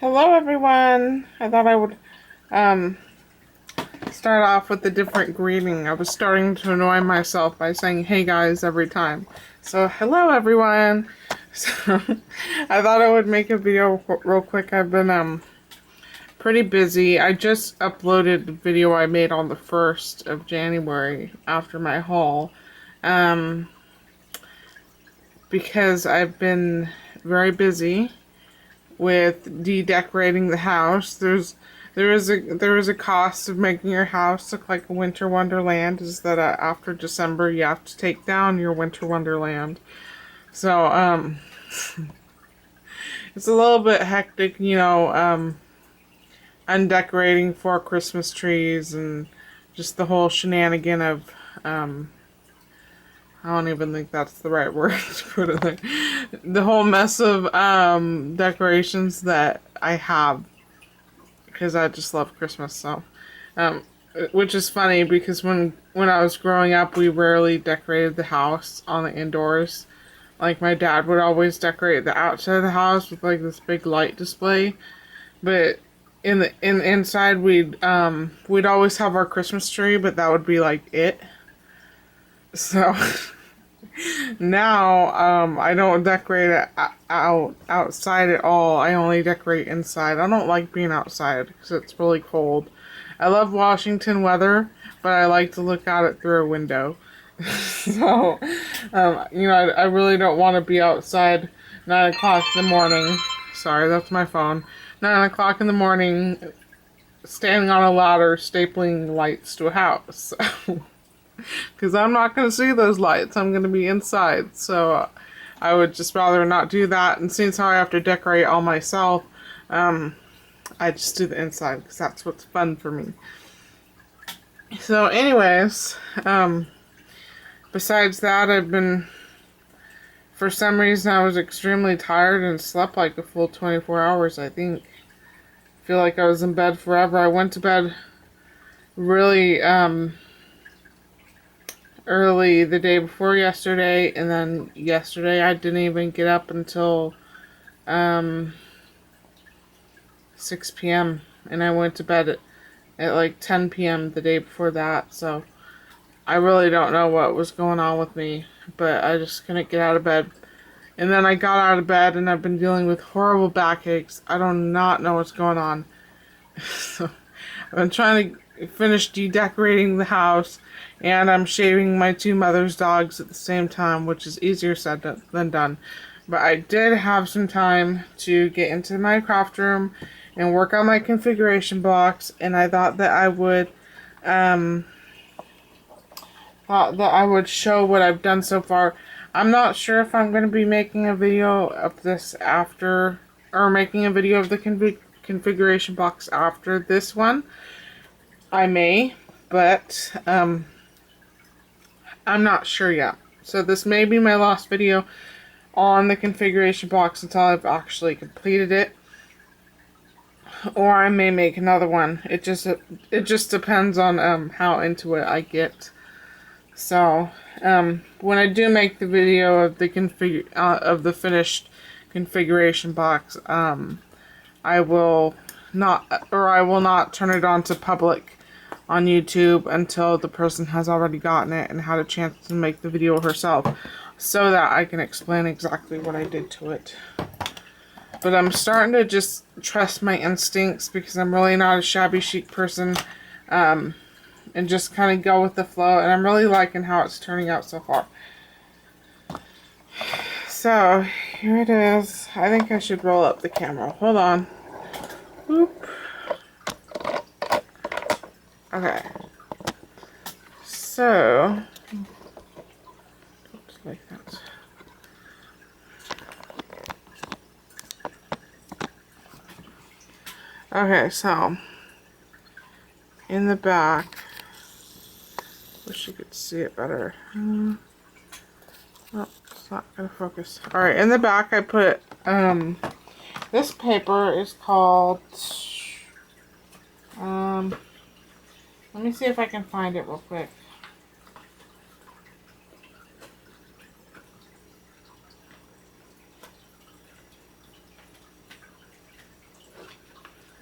Hello everyone. I thought I would um start off with a different greeting. I was starting to annoy myself by saying hey guys every time. So hello everyone. So I thought I would make a video real quick. I've been pretty busy. I just uploaded the video I made on the 1st of January after my haul. Um because I've been very busy with decorating the house. There is a cost of making your house look like a winter wonderland. Is that after December you have to take down your winter wonderland. So it's a little bit hectic, undecorating 4 Christmas trees and just the whole shenanigan of I don't even think that's the right word to put it there. The whole mess of decorations that I have because I just love Christmas. So, um, which is funny because when I was growing up, we rarely decorated the house on the indoors. Like my dad would always decorate the outside of the house with like this big light display, but in the inside we'd always have our Christmas tree, but that would be like it. So now I don't decorate it outside at all. I only decorate inside. I don't like being outside because it's really cold. I love Washington weather, but I like to look out it through a window. So, I really don't want to be outside 9 o'clock in the morning. Sorry, that's my phone. 9 o'clock in the morning, standing on a ladder, stapling lights to a house. Because I'm not going to see those lights. I'm going to be inside. So, I would just rather not do that. And since I have to decorate all myself, I just do the inside because that's what's fun for me. So, anyways, besides that, for some reason, I was extremely tired and slept like a full 24 hours, I think. I feel like I was in bed forever. I went to bed really, early the day before yesterday, and then yesterday I didn't even get up until, um, 6 p.m., and I went to bed at like 10 p.m. the day before that, so I really don't know what was going on with me, but I just couldn't get out of bed. And then I got out of bed and I've been dealing with horrible backaches. I do not know what's going on. So I've been trying to finish decorating the house and I'm shaving my two mother's dogs at the same time, which is easier said than done. But I did have some time to get into my craft room and work on my configuration blocks, and I um, thought that I would show what I've done so far. I'm not sure if I'm going to be making a video of this after, or making a video of the configuration box after this one. I may, but I'm not sure yet. So this may be my last video on the configuration box until I've actually completed it. Or I may make another one. It just depends on how into it I get. So, when I do make the video of the finished configuration box, I will not turn it on to public on YouTube until the person has already gotten it and had a chance to make the video herself, so that I can explain exactly what I did to it. But I'm starting to just trust my instincts because I'm really not a shabby chic person. And just kind of go with the flow, and I'm really liking how it's turning out so far. So, here it is. I think I should roll up the camera. Hold on. Boop. Okay. So, oops, like that. Okay, so, in the back, wish you could see it better. Oh, it's not gonna focus. Alright, in the back I put, this paper is called, let me see if I can find it real quick.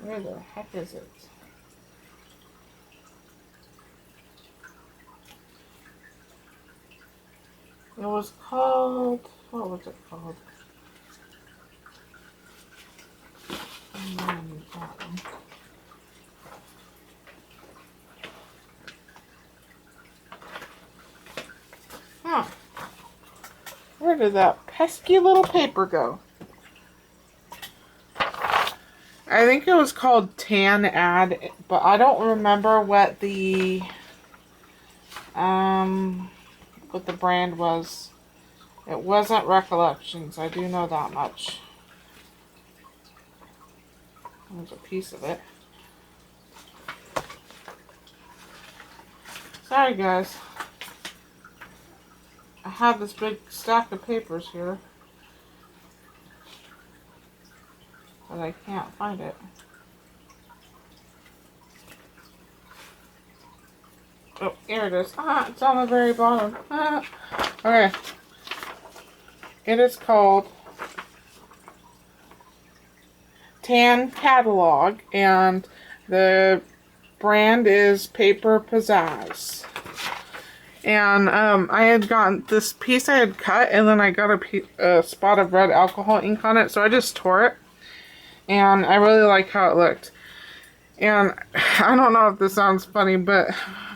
Where the heck is it? It was called, what was it called? Huh. Where did that pesky little paper go? I think it was called Tan Ad, but I don't remember what the brand was. It wasn't Recollections, I do know that much. There's a piece of it. Sorry guys. I have this big stack of papers here, but I can't find it. Oh, here it is. Ah, it's on the very bottom. Ah. Okay. It is called Tan Catalog, and the brand is Paper Pizzazz. And I had gotten this piece I had cut, and then I got a spot of red alcohol ink on it, so I just tore it. And I really like how it looked. And I don't know if this sounds funny, but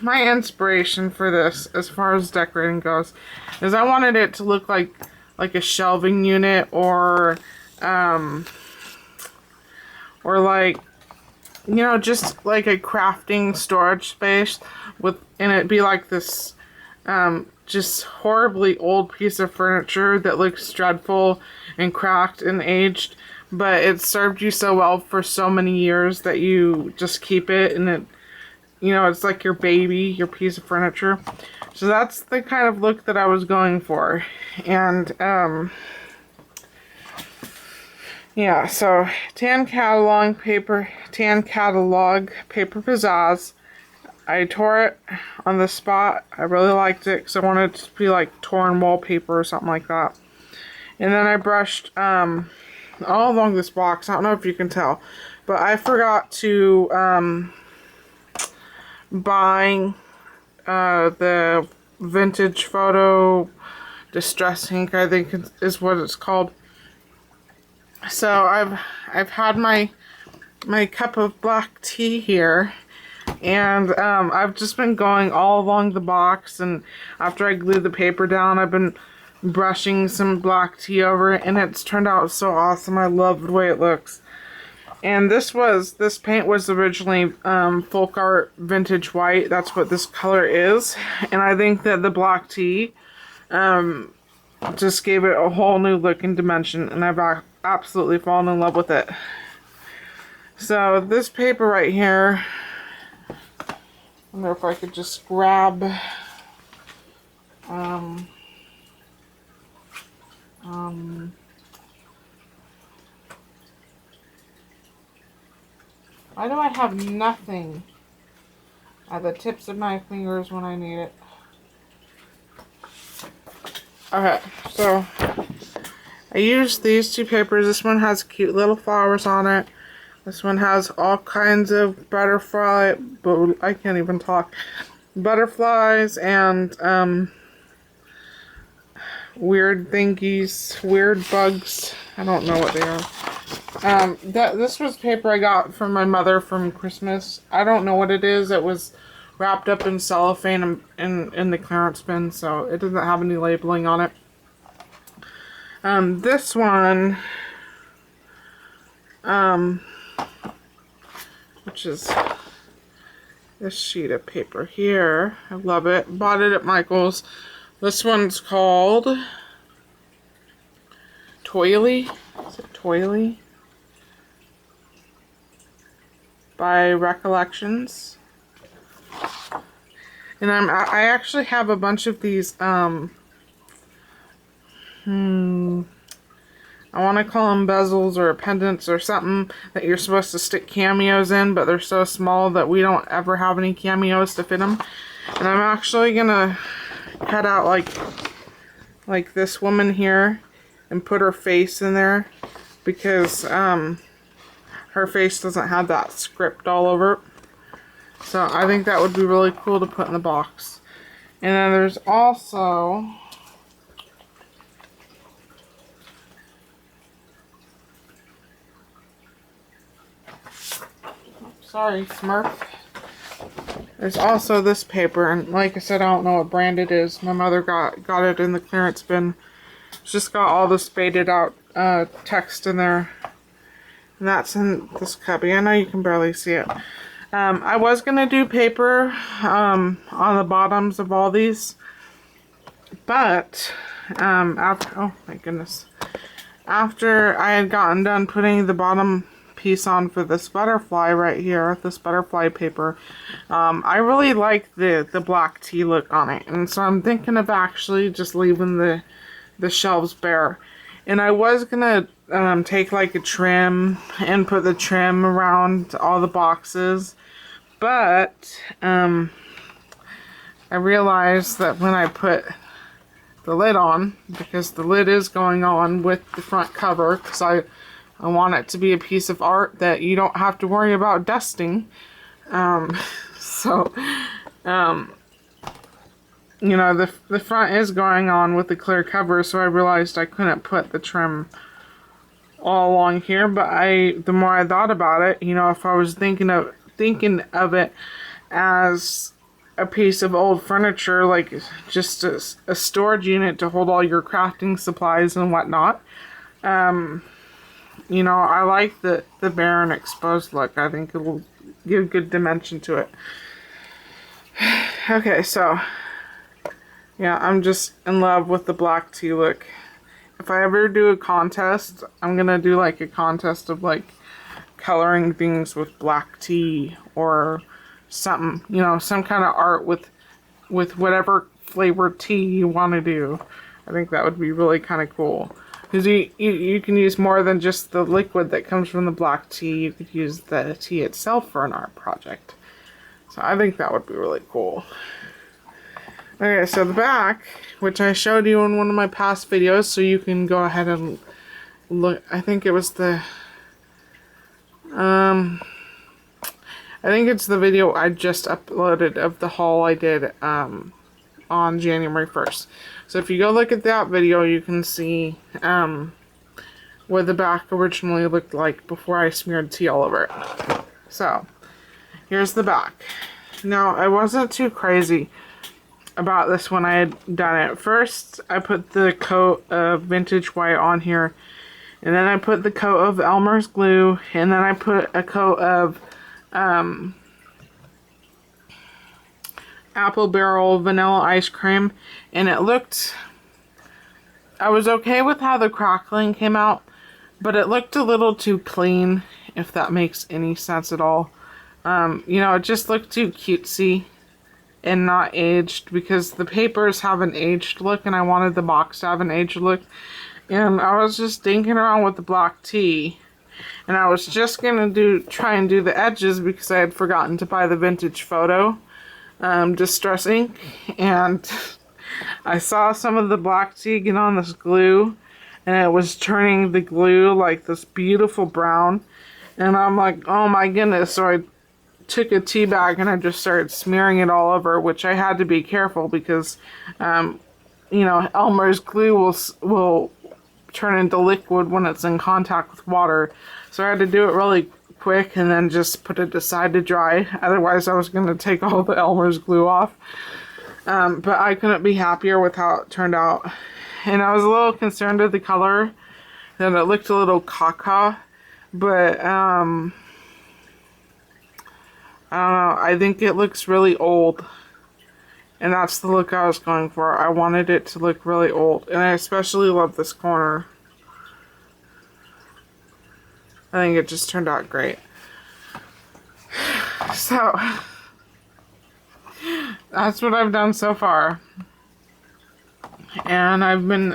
my inspiration for this, as far as decorating goes, is I wanted it to look like a shelving unit, or like, you know, just like a crafting storage space and it'd be like this just horribly old piece of furniture that looks dreadful and cracked and aged, but it served you so well for so many years that you just keep it, and it, you know, it's like your baby, your piece of furniture. So that's the kind of look that I was going for. And yeah, so Tan Catalog Paper Pizzazz. I tore it on the spot. I really liked it because I wanted it to be like torn wallpaper or something like that. And then I brushed all along this box. I don't know if you can tell, but I forgot to buy the Vintage Photo Distress Ink, I think is what it's called. So I've had my cup of black tea here, and I've just been going all along the box, and after I glued the paper down, I've been brushing some black tea over it, and it's turned out so awesome. I love the way it looks. And this paint was originally Folk Art Vintage White. That's what this color is. And I think that the black tea just gave it a whole new look and dimension, and I've absolutely fallen in love with it. So this paper right here, I wonder if I could just grab why do I have nothing at the tips of my fingers when I need it? Okay, so I used these two papers. This one has cute little flowers on it. This one has all kinds of butterfly, but I can't even talk. Butterflies and weird thingies, weird bugs. I don't know what they are. This was paper I got from my mother from Christmas. I don't know what it is. It was wrapped up in cellophane in the clearance bin, so it doesn't have any labeling on it. This one, which is this sheet of paper here. I love it. Bought it at Michael's. This one's called Toily. Is it Toily? By Recollections. And I actually have a bunch of these I want to call them bezels or pendants or something that you're supposed to stick cameos in, but they're so small that we don't ever have any cameos to fit them. And I'm actually gonna cut out like this woman here and put her face in there, because I her face doesn't have that script all over it. So I think that would be really cool to put in the box. And then there's also, sorry, Smurf. There's also this paper, and like I said, I don't know what brand it is. My mother got it in the clearance bin. It's just got all this faded out text in there. And that's in this cubby. I know you can barely see it. I was going to do paper on the bottoms of all these. But, after, oh my goodness. After I had gotten done putting the bottom piece on for this butterfly right here, this butterfly paper, I really like the black tea look on it, and so I'm thinking of actually just leaving the shelves bare. And I was gonna take like a trim and put the trim around all the boxes, but I realized that when I put the lid on, because the lid is going on with the front cover, because I want it to be a piece of art that you don't have to worry about dusting. You know, the front is going on with the clear cover, so I realized I couldn't put the trim all along here. But the more I thought about it, you know, if I was thinking of it as a piece of old furniture, like just a storage unit to hold all your crafting supplies and whatnot, you know, I like the bare and exposed look. I think it will give good dimension to it. Okay, so yeah, I'm just in love with the black tea look. If I ever do a contest, I'm gonna do like a contest of like coloring things with black tea or something, you know, some kind of art with whatever flavored tea you want to do. I think that would be really kind of cool. Because you can use more than just the liquid that comes from the black tea. You could use the tea itself for an art project. So I think that would be really cool. Okay, so the back, which I showed you in one of my past videos, so you can go ahead and look. I think it was I think it's the video I just uploaded of the haul I did on January 1st. So if you go look at that video, you can see what the back originally looked like before I smeared tea all over it. So, here's the back. Now, I wasn't too crazy about this when I had done it. First, I put the coat of vintage white on here, and then I put the coat of Elmer's glue, and then I put a coat of Apple Barrel vanilla ice cream, and it looked, I was okay with how the crackling came out, but it looked a little too clean, if that makes any sense at all. You know, it just looked too cutesy and not aged, because the papers have an aged look and I wanted the box to have an aged look. And I was just dinking around with the black tea, and I was just gonna try and do the edges because I had forgotten to buy the vintage photo distress ink, and I saw some of the black tea get on this glue, and it was turning the glue like this beautiful brown, and I'm like, oh my goodness. So I took a tea bag and I just started smearing it all over, which I had to be careful because you know, Elmer's glue will turn into liquid when it's in contact with water, so I had to do it really quick and then just put it aside to dry. Otherwise I was going to take all the Elmer's glue off. But I couldn't be happier with how it turned out. And I was a little concerned with the color, that it looked a little caca, but I don't know, I think it looks really old, and that's the look I was going for. I wanted it to look really old, and I especially love this corner. I think it just turned out great. So, that's what I've done so far. And I've been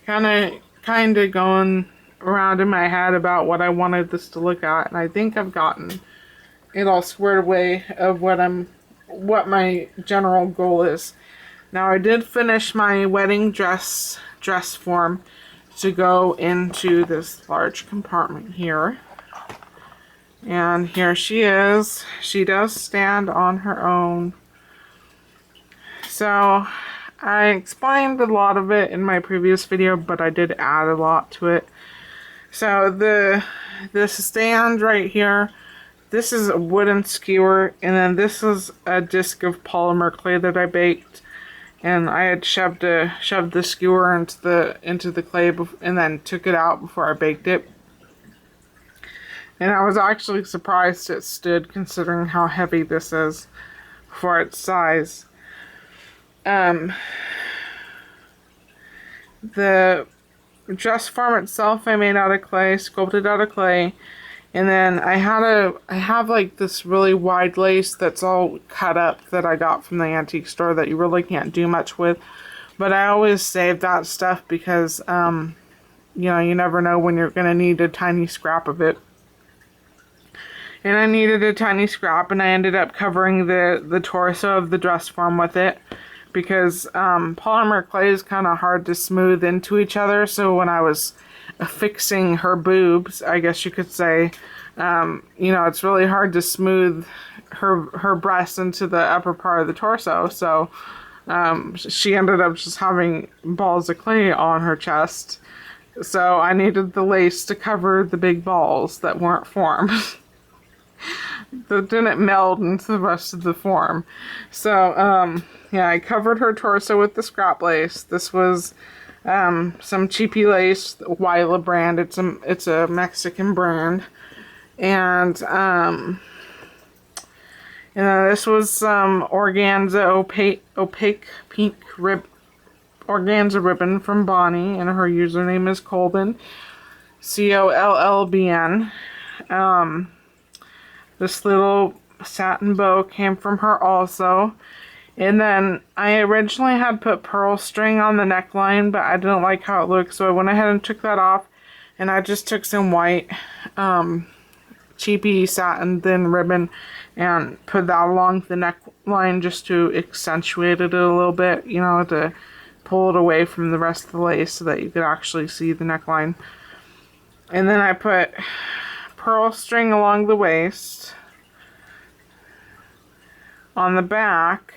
kind of going around in my head about what I wanted this to look at, and I think I've gotten it all squared away of what my general goal is. Now, I did finish my wedding dress form, to go into this large compartment here. And here she is. She does stand on her own. So I explained a lot of it in my previous video, but I did add a lot to it. So this stand right here, this is a wooden skewer, and then this is a disc of polymer clay that I baked, and I had shoved the skewer into the clay and then took it out before I baked it. And I was actually surprised it stood, considering how heavy this is for its size. The dress form itself I made out of clay, sculpted out of clay, and then I have like this really wide lace that's all cut up that I got from the antique store that you really can't do much with, but I always save that stuff because you know, you never know when you're gonna need a tiny scrap of it. And I needed a tiny scrap, and I ended up covering the torso of the dress form with it, because polymer clay is kind of hard to smooth into each other. So when I was affixing her boobs, I guess you could say, you know, it's really hard to smooth her breasts into the upper part of the torso. So she ended up just having balls of clay on her chest. So I needed the lace to cover the big balls that weren't formed. That didn't meld into the rest of the form. So yeah, I covered her torso with the scrap lace. This was some cheapy lace, Wyla brand. It's a Mexican brand, and this was some organza opaque pink organza ribbon from Bonnie, and her username is Colbin, Collbn. This little satin bow came from her also. And then I originally had put pearl string on the neckline, but I didn't like how it looked, so I went ahead and took that off, and I just took some white cheapy satin thin ribbon and put that along the neckline just to accentuate it a little bit, you know, to pull it away from the rest of the lace so that you could actually see the neckline. And then I put pearl string along the waist. On the back,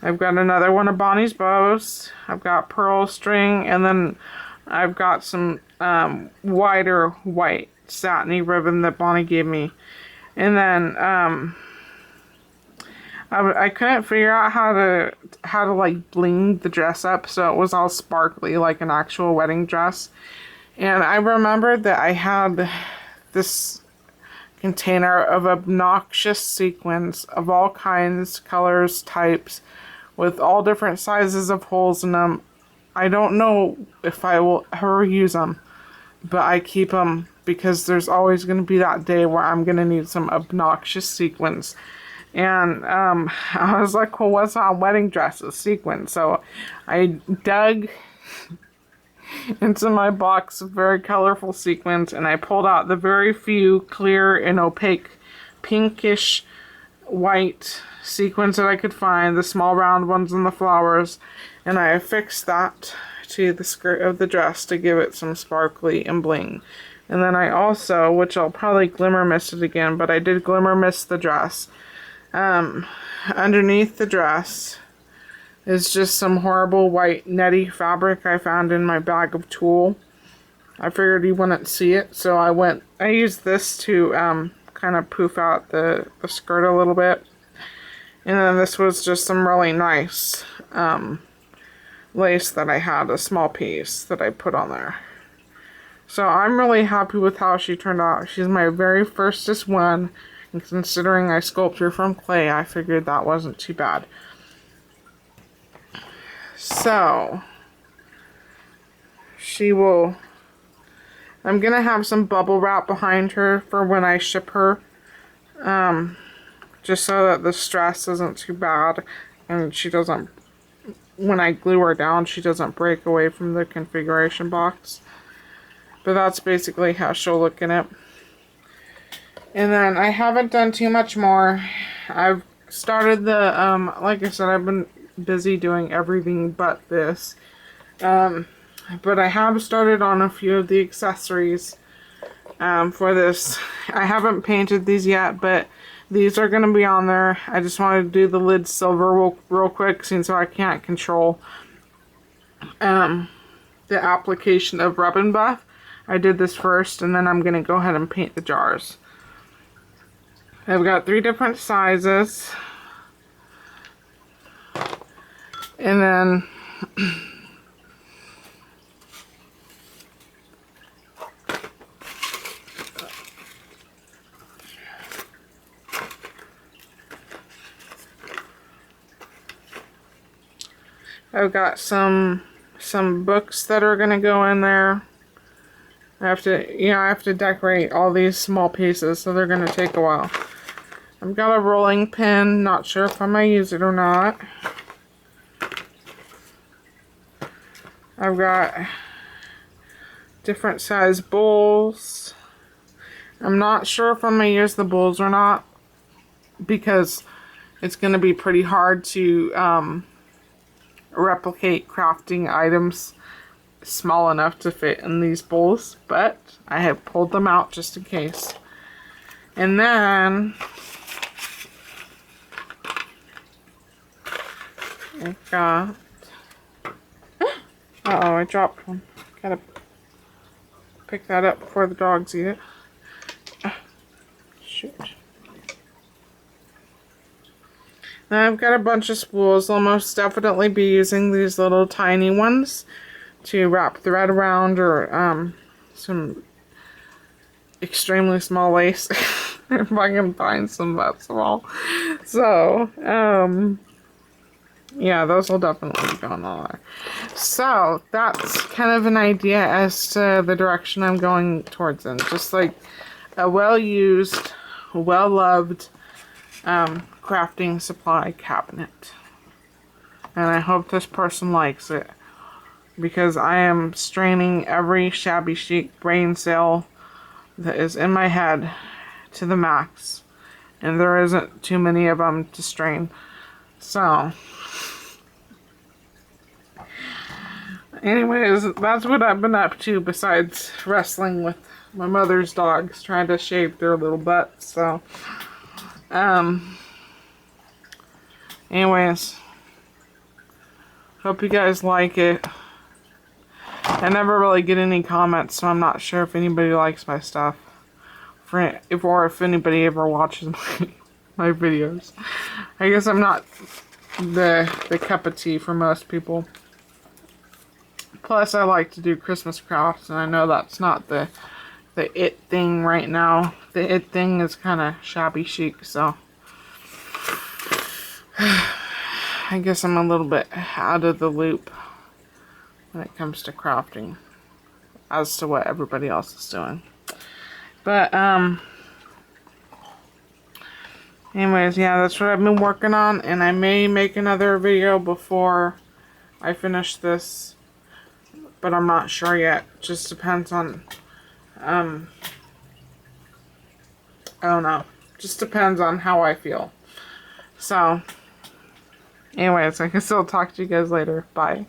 I've got another one of Bonnie's bows. I've got pearl string, and then I've got some wider white satiny ribbon that Bonnie gave me. And then I couldn't figure out how to like bling the dress up so it was all sparkly like an actual wedding dress. And I remembered that I had this container of obnoxious sequins of all kinds, colors, types, with all different sizes of holes in them. I don't know if I will ever use them, but I keep them because there's always going to be that day where I'm going to need some obnoxious sequins. And I was like, well, what's on wedding dresses? Sequins. So I dug into my box of very colorful sequins, and I pulled out the very few clear and opaque pinkish white sequins that I could find, the small round ones and the flowers, and I affixed that to the skirt of the dress to give it some sparkly and bling. And then I also, which I'll probably glimmer mist it again, but I did glimmer mist the dress. Underneath the dress is just some horrible white netty fabric I found in my bag of tulle. I figured you wouldn't see it, so I used this to kind of poof out the skirt a little bit. And then this was just some really nice lace that I had, a small piece that I put on there. So I'm really happy with how she turned out. She's my very firstest one, and considering I sculpted her from clay, I figured that wasn't too bad. So, I'm going to have some bubble wrap behind her for when I ship her, just so that the stress isn't too bad, and she doesn't, when I glue her down, she doesn't break away from the configuration box. But that's basically how she'll look in it. And then I haven't done too much more. I've started the, like I said, I've been busy doing everything but this. But I have started on a few of the accessories for this. I haven't painted these yet, but these are going to be on there. I just wanted to do the lid silver real quick, since I can't control the application of Rub and Buff. I did this first, and then I'm going to go ahead and paint the jars. I've got 3 different sizes. And then I've got some books that are gonna go in there. I have to decorate all these small pieces, so they're gonna take a while. I've got a rolling pin, not sure if I might use it or not. I've got different size bowls. I'm not sure if I'm gonna use the bowls or not, because it's gonna be pretty hard to replicate crafting items small enough to fit in these bowls, but I have pulled them out just in case. And then I've got, uh-oh, I dropped one. Gotta pick that up before the dogs eat it. Shoot. I've got a bunch of spools. I'll most definitely be using these little tiny ones to wrap thread around, or some extremely small lace if I can find some that small. So, yeah, those will definitely be going on there. So, that's kind of an idea as to the direction I'm going towards in. Just like a well-used, well-loved crafting supply cabinet. And I hope this person likes it, because I am straining every shabby chic brain cell that is in my head to the max, and there isn't too many of them to strain. So anyways, that's what I've been up to, besides wrestling with my mother's dogs, trying to shave their little butts. So anyways, hope you guys like it. I never really get any comments, so I'm not sure if anybody likes my stuff, or if anybody ever watches my videos. I guess I'm not the cup of tea for most people. Plus, I like to do Christmas crafts, and I know that's not the it thing right now. The it thing is kind of shabby chic, so I guess I'm a little bit out of the loop when it comes to crafting as to what everybody else is doing. But anyways, yeah, that's what I've been working on, and I may make another video before I finish this, but I'm not sure yet. Just depends on I don't know, just depends on how I feel. So anyways, I can still talk to you guys later. Bye.